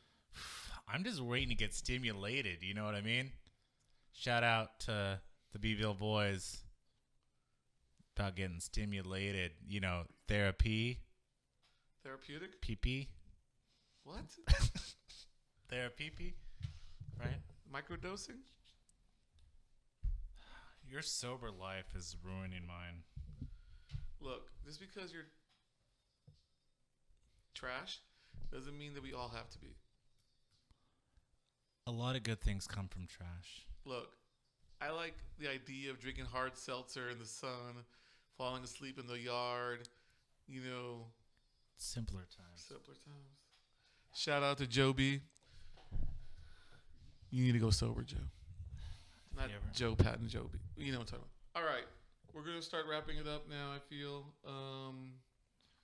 [SPEAKER 1] I'm just waiting to get stimulated. You know what I mean? Shout out to the Beeville boys about getting stimulated. You know, therapy.
[SPEAKER 2] Therapeutic?
[SPEAKER 1] PP.
[SPEAKER 2] What?
[SPEAKER 1] Therapy. Right?
[SPEAKER 2] Microdosing?
[SPEAKER 1] Your sober life is ruining mine.
[SPEAKER 2] Look, just because you're trash doesn't mean that we all have to be.
[SPEAKER 1] A lot of good things come from trash.
[SPEAKER 2] Look, I like the idea of drinking hard seltzer in the sun, falling asleep in the yard, you know.
[SPEAKER 1] Simpler times.
[SPEAKER 2] Simpler times. Shout out to Joe B. You need to go sober, Joe. Not Joe Patton, Joe B. You know what I'm talking about. All right. We're going to start wrapping it up now, I feel.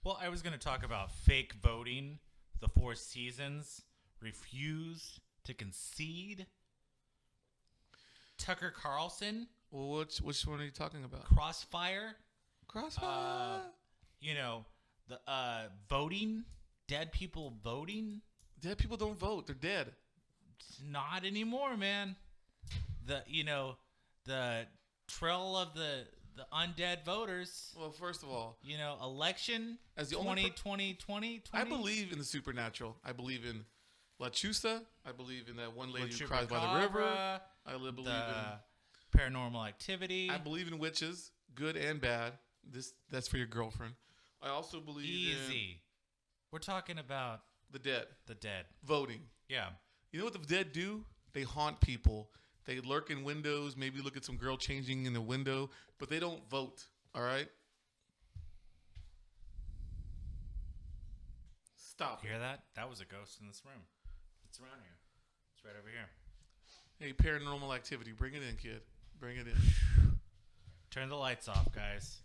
[SPEAKER 1] Well, I was going to talk about fake voting. The Four Seasons refused to concede. Tucker Carlson.
[SPEAKER 2] Well, which one are you talking about?
[SPEAKER 1] Crossfire.
[SPEAKER 2] Crossfire.
[SPEAKER 1] You know, the voting. Dead people voting.
[SPEAKER 2] Dead people don't vote. They're dead.
[SPEAKER 1] Not anymore, man. The trail of the undead voters.
[SPEAKER 2] Well, first of all,
[SPEAKER 1] You know, election
[SPEAKER 2] as the
[SPEAKER 1] 2020.
[SPEAKER 2] I believe in the supernatural. I believe in La Chusa. I believe in that one lady who cries by the river. I believe in
[SPEAKER 1] paranormal activity.
[SPEAKER 2] I believe in witches, good and bad. That's for your girlfriend. I also believe
[SPEAKER 1] Easy. We're talking about
[SPEAKER 2] in the dead.
[SPEAKER 1] the dead.
[SPEAKER 2] Voting.
[SPEAKER 1] Yeah.
[SPEAKER 2] You know what the dead do? They haunt people. They lurk in windows, maybe look at some girl changing in the window, but they don't vote. All right? Stop.
[SPEAKER 1] Hear that? That was a ghost in this room. It's around here. It's right over here.
[SPEAKER 2] Hey, paranormal activity. Bring it in, kid. Bring it in.
[SPEAKER 1] Turn the lights off, guys.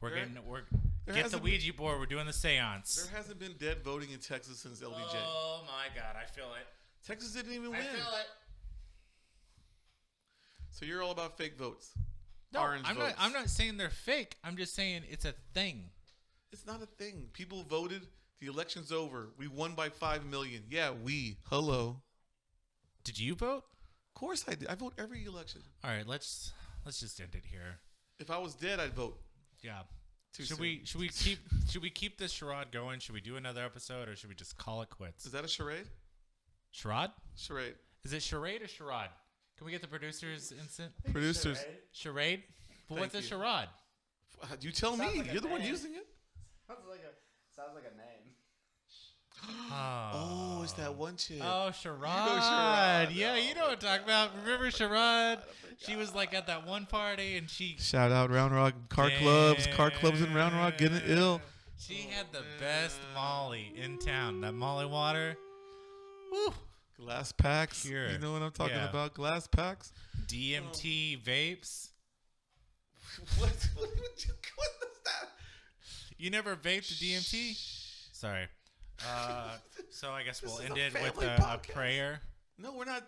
[SPEAKER 1] Get the Ouija board. We're doing the seance.
[SPEAKER 2] There hasn't been dead voting in Texas since LBJ.
[SPEAKER 1] Oh my God, I feel it.
[SPEAKER 2] Texas didn't even win.
[SPEAKER 1] I feel it.
[SPEAKER 2] So you're all about fake votes.
[SPEAKER 1] No,
[SPEAKER 2] Orange votes.
[SPEAKER 1] I'm not saying they're fake. I'm just saying it's a thing.
[SPEAKER 2] It's not a thing. People voted. The election's over. We won by 5 million. Yeah, we. Hello.
[SPEAKER 1] Did you vote?
[SPEAKER 2] Of course I did. I vote every election.
[SPEAKER 1] All right, let's just end it here.
[SPEAKER 2] If I was dead, I'd vote.
[SPEAKER 1] Yeah.
[SPEAKER 2] Too
[SPEAKER 1] Should
[SPEAKER 2] soon.
[SPEAKER 1] we keep this charade going? Should we do another episode, or should we just call it quits?
[SPEAKER 2] Is that a charade?
[SPEAKER 1] Charade?
[SPEAKER 2] Charade.
[SPEAKER 1] Is it charade or charade? Can we get the producers instant?
[SPEAKER 2] Producers.
[SPEAKER 1] Charade? But what's a
[SPEAKER 2] you.
[SPEAKER 1] charade?
[SPEAKER 2] You tell me.
[SPEAKER 4] like a
[SPEAKER 2] You're the one
[SPEAKER 4] name.
[SPEAKER 2] using it.
[SPEAKER 4] Sounds like a name.
[SPEAKER 2] Oh, it's that one chick.
[SPEAKER 1] Oh, charade.
[SPEAKER 2] Charade.
[SPEAKER 1] Yeah, you know what I'm talking about. Remember charade? She was like at that one party, and she
[SPEAKER 2] Shout out Round Rock car clubs in Round Rock getting ill.
[SPEAKER 1] She had the best Molly in town. That Molly water. Woo.
[SPEAKER 2] Glass packs.
[SPEAKER 1] Pure.
[SPEAKER 2] You know what I'm talking
[SPEAKER 1] Yeah.
[SPEAKER 2] about? Glass packs.
[SPEAKER 1] DMT vapes.
[SPEAKER 2] What is that?
[SPEAKER 1] You never vaped the DMT? Sorry. So I guess we'll
[SPEAKER 2] This is
[SPEAKER 1] end
[SPEAKER 2] a
[SPEAKER 1] it with
[SPEAKER 2] family
[SPEAKER 1] a
[SPEAKER 2] podcast.
[SPEAKER 1] prayer.
[SPEAKER 2] No, we're not.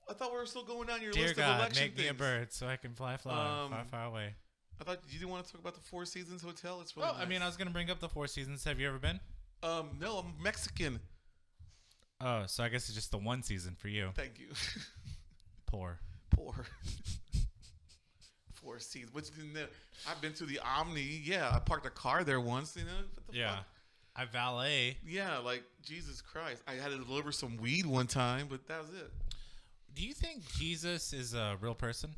[SPEAKER 2] I thought we were still going down your
[SPEAKER 1] Dear
[SPEAKER 2] list of
[SPEAKER 1] God,
[SPEAKER 2] election
[SPEAKER 1] make
[SPEAKER 2] things.
[SPEAKER 1] me a bird so I can fly far, far away.
[SPEAKER 2] I thought you didn't want to talk about the Four Seasons Hotel. It's really
[SPEAKER 1] Well,
[SPEAKER 2] nice.
[SPEAKER 1] I mean, I was going to bring up the Four Seasons. Have you ever been?
[SPEAKER 2] No, I'm Mexican.
[SPEAKER 1] Oh, so I guess it's just the one season for you.
[SPEAKER 2] Thank you.
[SPEAKER 1] Poor.
[SPEAKER 2] Poor. Four Seasons. Which I've been to the Omni. Yeah, I parked a car there once. You know. What the
[SPEAKER 1] Yeah.
[SPEAKER 2] fuck?
[SPEAKER 1] I valet.
[SPEAKER 2] Yeah, like Jesus Christ. I had to deliver some weed one time, but that was it.
[SPEAKER 1] Do you think Jesus is a real person?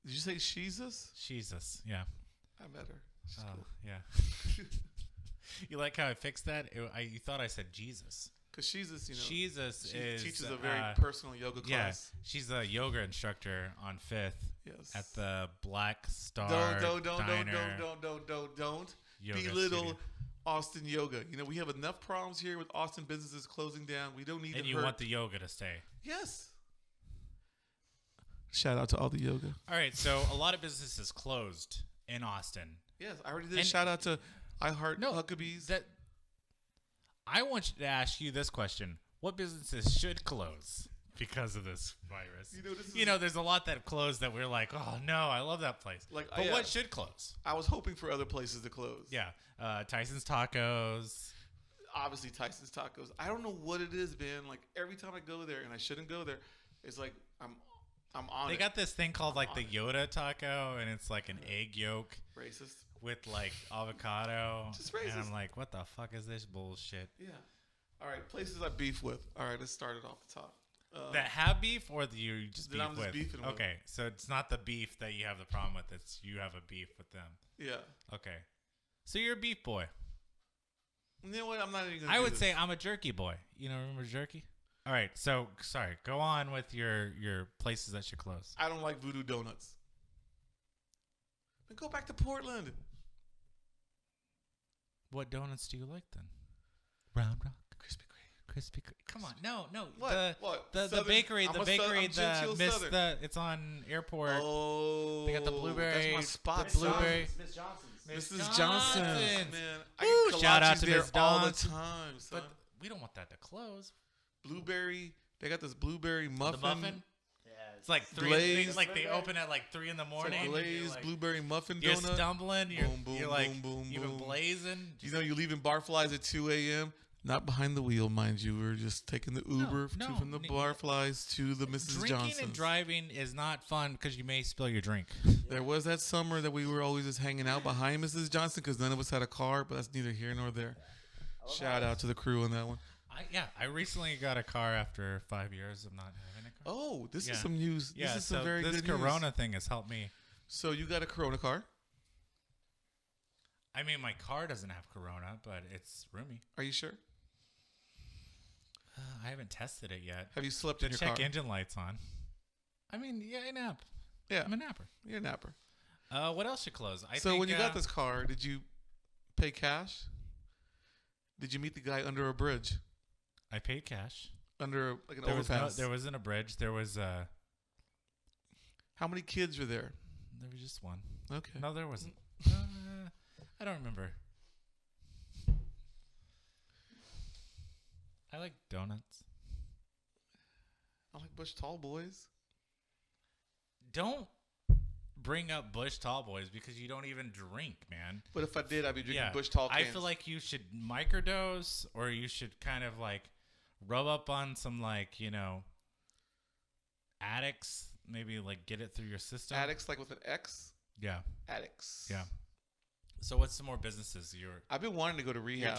[SPEAKER 2] Did you say Jesus?
[SPEAKER 1] Jesus, yeah.
[SPEAKER 2] I met her. She's
[SPEAKER 1] Oh,
[SPEAKER 2] cool.
[SPEAKER 1] yeah. You like how I fixed that? You thought I said Jesus.
[SPEAKER 2] Because Jesus,
[SPEAKER 1] Jesus
[SPEAKER 2] she
[SPEAKER 1] is
[SPEAKER 2] teaches a very personal yoga class.
[SPEAKER 1] Yeah, she's a yoga instructor on 5th
[SPEAKER 2] Yes.
[SPEAKER 1] at the Black Star
[SPEAKER 2] Don't
[SPEAKER 1] Diner Yoga
[SPEAKER 2] belittle
[SPEAKER 1] Studio.
[SPEAKER 2] Austin Yoga. You know, we have enough problems here with Austin businesses closing down. We don't need
[SPEAKER 1] And
[SPEAKER 2] to
[SPEAKER 1] you
[SPEAKER 2] hurt.
[SPEAKER 1] want the yoga to stay.
[SPEAKER 2] Yes. Shout out to all the yoga.
[SPEAKER 1] All right, so a lot of businesses closed in Austin.
[SPEAKER 2] Yes, I already did.
[SPEAKER 1] And-
[SPEAKER 2] Shout out to iHeart Huckabees.
[SPEAKER 1] That I want you to ask you this question: what businesses should close because of this virus? There's a lot that closed that we're like, oh no, I love that place.
[SPEAKER 2] Like,
[SPEAKER 1] but
[SPEAKER 2] yeah.
[SPEAKER 1] what should close?
[SPEAKER 2] I was hoping for other places to close.
[SPEAKER 1] Yeah, Tyson's Tacos.
[SPEAKER 2] Obviously, Tyson's Tacos. I don't know what it is, man. Like every time I go there, and I shouldn't go there, it's like I'm on
[SPEAKER 1] They
[SPEAKER 2] it.
[SPEAKER 1] got this thing called like the Yoda taco, and it's like an egg yolk
[SPEAKER 2] Racist.
[SPEAKER 1] with like avocado.
[SPEAKER 2] Just
[SPEAKER 1] And
[SPEAKER 2] racist.
[SPEAKER 1] I'm like, what the fuck is this bullshit?
[SPEAKER 2] Yeah. All right, places I beef with. All right, let's start it off the top.
[SPEAKER 1] That have beef or that you just
[SPEAKER 2] That
[SPEAKER 1] beef
[SPEAKER 2] I'm just
[SPEAKER 1] with?
[SPEAKER 2] beefing with.
[SPEAKER 1] Okay, so it's not the beef that you have the problem with. It's you have a beef with them.
[SPEAKER 2] Yeah.
[SPEAKER 1] Okay. So you're a beef boy.
[SPEAKER 2] You know what? I'm not even gonna
[SPEAKER 1] I
[SPEAKER 2] do
[SPEAKER 1] would
[SPEAKER 2] this.
[SPEAKER 1] say I'm a jerky boy. You know, remember jerky? All right. So, sorry. Go on with your places that should close.
[SPEAKER 2] I don't like Voodoo Donuts. Then go back to Portland.
[SPEAKER 1] What donuts do you like then? Round Rock.
[SPEAKER 2] Krispy Kreme.
[SPEAKER 1] Krispy Kreme. Come on. No.
[SPEAKER 2] What?
[SPEAKER 1] The
[SPEAKER 2] Southern-
[SPEAKER 1] bakery.
[SPEAKER 2] I'm
[SPEAKER 1] The
[SPEAKER 2] a
[SPEAKER 1] bakery.
[SPEAKER 2] I'm genteel Southern.
[SPEAKER 1] It's on airport.
[SPEAKER 2] Oh.
[SPEAKER 1] They got the blueberry-
[SPEAKER 2] That's my spot.
[SPEAKER 1] the blueberry.
[SPEAKER 4] Miss Johnson's.
[SPEAKER 2] Mrs. Johnson.
[SPEAKER 1] Johnson's.
[SPEAKER 2] Man,
[SPEAKER 1] Woo,
[SPEAKER 2] I get
[SPEAKER 1] shout out
[SPEAKER 2] kolaches
[SPEAKER 1] to
[SPEAKER 2] there
[SPEAKER 1] Miss
[SPEAKER 2] all the
[SPEAKER 1] Johnson.
[SPEAKER 2] time, son.
[SPEAKER 1] But we don't want that to close.
[SPEAKER 2] Blueberry. They got this blueberry muffin.
[SPEAKER 1] The muffin.
[SPEAKER 4] Yeah,
[SPEAKER 1] It's like three.
[SPEAKER 2] Glazed.
[SPEAKER 1] Like they open at like 3 in the
[SPEAKER 2] It's
[SPEAKER 1] morning.
[SPEAKER 2] like
[SPEAKER 1] and you're
[SPEAKER 2] glazed
[SPEAKER 1] like-
[SPEAKER 2] blueberry muffin
[SPEAKER 1] You're
[SPEAKER 2] donut.
[SPEAKER 1] stumbling. You're,
[SPEAKER 2] Boom, boom,
[SPEAKER 1] you're like
[SPEAKER 2] boom, boom,
[SPEAKER 1] you've been
[SPEAKER 2] boom.
[SPEAKER 1] blazing.
[SPEAKER 2] You know, you're leaving Barflies at 2 a.m. Not behind the wheel, mind you. We're just taking the Uber
[SPEAKER 1] no,
[SPEAKER 2] from the Barflies to the Mrs.
[SPEAKER 1] Drinking
[SPEAKER 2] Johnson's.
[SPEAKER 1] and driving is not fun because you may spill your drink.
[SPEAKER 2] There was that summer that we were always just hanging out behind Mrs. Johnson because none of us had a car, but that's neither here nor there. Shout out to the crew on that one.
[SPEAKER 1] I recently got a car after 5 years of not having a car.
[SPEAKER 2] Oh, this
[SPEAKER 1] Yeah.
[SPEAKER 2] is some news.
[SPEAKER 1] Yeah,
[SPEAKER 2] this is
[SPEAKER 1] so
[SPEAKER 2] some very
[SPEAKER 1] this
[SPEAKER 2] good
[SPEAKER 1] Corona
[SPEAKER 2] news.
[SPEAKER 1] thing has helped me.
[SPEAKER 2] So you got a Corona car.
[SPEAKER 1] I mean, my car doesn't have Corona, but it's roomy.
[SPEAKER 2] Are you sure?
[SPEAKER 1] I haven't tested it yet.
[SPEAKER 2] Have you slept
[SPEAKER 1] The
[SPEAKER 2] in your
[SPEAKER 1] check
[SPEAKER 2] car?
[SPEAKER 1] engine light's on. I mean, yeah, I nap.
[SPEAKER 2] Yeah,
[SPEAKER 1] I'm a napper.
[SPEAKER 2] you're a napper.
[SPEAKER 1] What else should close? I
[SPEAKER 2] So
[SPEAKER 1] think,
[SPEAKER 2] when you got this car, did you pay cash? Did you meet the guy under a bridge?
[SPEAKER 1] I paid cash.
[SPEAKER 2] Under like an
[SPEAKER 1] There
[SPEAKER 2] overpass?
[SPEAKER 1] wasn't a bridge. There was
[SPEAKER 2] How many kids were there?
[SPEAKER 1] there was just one.
[SPEAKER 2] Okay.
[SPEAKER 1] No, there wasn't. I don't remember. I like donuts.
[SPEAKER 2] I like Bush Tall Boys.
[SPEAKER 1] Don't bring up Bush Tall Boys because you don't even drink, man.
[SPEAKER 2] But if I did, I'd be drinking Bush Tall cans.
[SPEAKER 1] I feel like you should microdose, or you should kind of like rub up on some like, you know, addicts. Maybe like get it through your system.
[SPEAKER 2] Addicts, like with an X?
[SPEAKER 1] Yeah.
[SPEAKER 2] Addicts.
[SPEAKER 1] Yeah. So what's some more businesses
[SPEAKER 2] I've been wanting to go to rehab.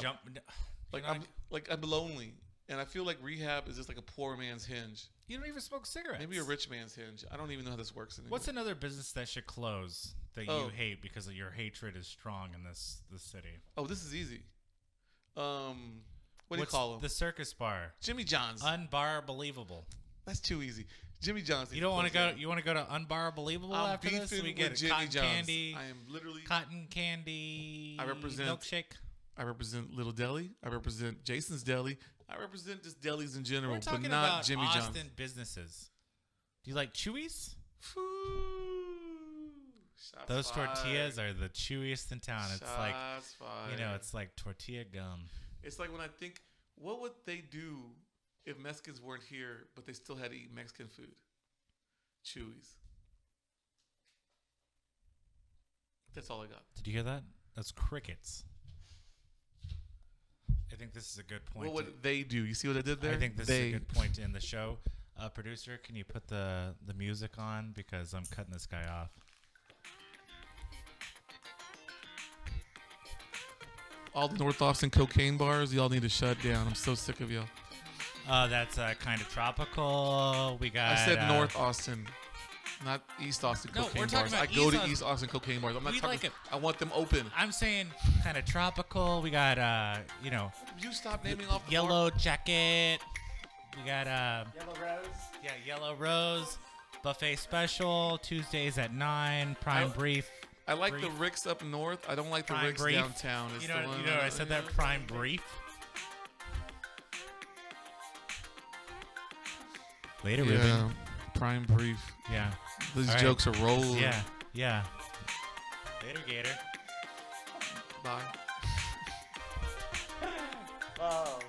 [SPEAKER 2] I'm lonely, and I feel like rehab is just like a poor man's Hinge.
[SPEAKER 1] You don't even smoke cigarettes.
[SPEAKER 2] Maybe a rich man's Hinge. I don't even know how this works anymore.
[SPEAKER 1] What's another business that should close that you hate because your hatred is strong in this city?
[SPEAKER 2] Oh, this is easy. What do you call them?
[SPEAKER 1] The circus bar.
[SPEAKER 2] Jimmy John's.
[SPEAKER 1] Unbar Believable.
[SPEAKER 2] That's too easy. Jimmy John's.
[SPEAKER 1] You don't want to go. You want to go to Unbar Believable after this? So we get
[SPEAKER 2] Jimmy
[SPEAKER 1] cotton
[SPEAKER 2] John's.
[SPEAKER 1] candy.
[SPEAKER 2] I am literally
[SPEAKER 1] cotton candy.
[SPEAKER 2] I represent
[SPEAKER 1] milkshake.
[SPEAKER 2] I represent Little Deli. I represent Jason's Deli. I represent just delis in general,
[SPEAKER 1] We're talking
[SPEAKER 2] but not
[SPEAKER 1] about
[SPEAKER 2] Jimmy
[SPEAKER 1] Austin
[SPEAKER 2] John's.
[SPEAKER 1] businesses. Do you like Chewy's?
[SPEAKER 2] Shots
[SPEAKER 1] Those
[SPEAKER 2] fired.
[SPEAKER 1] tortillas are the chewiest in town. It's
[SPEAKER 2] Shots
[SPEAKER 1] like,
[SPEAKER 2] fired.
[SPEAKER 1] you know, it's like tortilla gum.
[SPEAKER 2] It's like when I think, what would they do if Mexicans weren't here, but they still had to eat Mexican food? Chewy's. That's all I got.
[SPEAKER 1] Did you hear that? That's crickets. I think this is a good point.
[SPEAKER 2] What would they do? You see what I did there?
[SPEAKER 1] I think this is a good point to end the show. Producer, can you put the music on? Because I'm cutting this guy off.
[SPEAKER 2] All the North Austin cocaine bars, y'all need to shut down. I'm so sick of y'all.
[SPEAKER 1] That's kind of tropical. We got.
[SPEAKER 2] I said North Austin, not East Austin cocaine
[SPEAKER 1] we're talking
[SPEAKER 2] bars.
[SPEAKER 1] about
[SPEAKER 2] I go
[SPEAKER 1] East
[SPEAKER 2] to East Austin cocaine bars. I'm not
[SPEAKER 1] We
[SPEAKER 2] talking.
[SPEAKER 1] like it.
[SPEAKER 2] I want them open.
[SPEAKER 1] I'm saying kind of tropical. We got, you know.
[SPEAKER 2] You stop naming off the
[SPEAKER 1] Yellow Jacket. We got
[SPEAKER 4] Yellow Rose.
[SPEAKER 1] Yeah, Yellow Rose. Buffet special. Tuesdays at 9. Prime Brief.
[SPEAKER 2] I like the Ricks up north. I don't like the
[SPEAKER 1] Prime
[SPEAKER 2] Ricks
[SPEAKER 1] Brief.
[SPEAKER 2] downtown. It's
[SPEAKER 1] You know,
[SPEAKER 2] the one
[SPEAKER 1] I said that Prime Brief. Later, Rubin.
[SPEAKER 2] Yeah, Prime Brief.
[SPEAKER 1] Yeah.
[SPEAKER 2] These
[SPEAKER 1] All right.
[SPEAKER 2] jokes are rolling.
[SPEAKER 1] Yeah. Later, Gator.
[SPEAKER 2] Bye.
[SPEAKER 4] Oh.